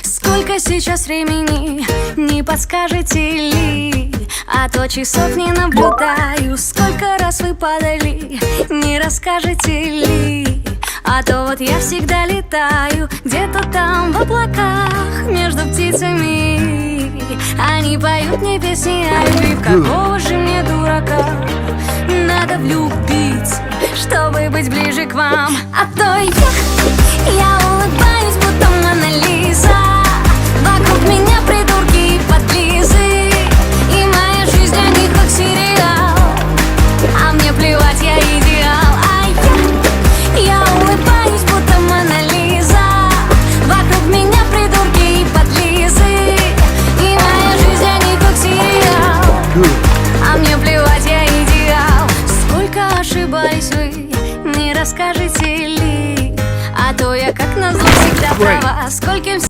Сколько сейчас времени, не подскажете ли? А то часов не наблюдаю. Сколько раз вы падали, не расскажете ли? А то вот я всегда летаю где-то там в облаках между птицами. Они поют мне песни о любви. В какого же мне дурака надо влюбиться, чтобы быть ближе к вам? А то я улыбаюсь, будто Мона Лиза. Вокруг меня придурки и подлизы, и моя жизнь для них как сериал. А мне плевать, я идеал. А я улыбаюсь, будто Мона Лиза. Вокруг меня придурки и подлизы, и моя жизнь для них как сериал. А мне плевать, я идеал. Сколько ошибались вы, не расскажете ли? А то я как назло всегда права. Скольким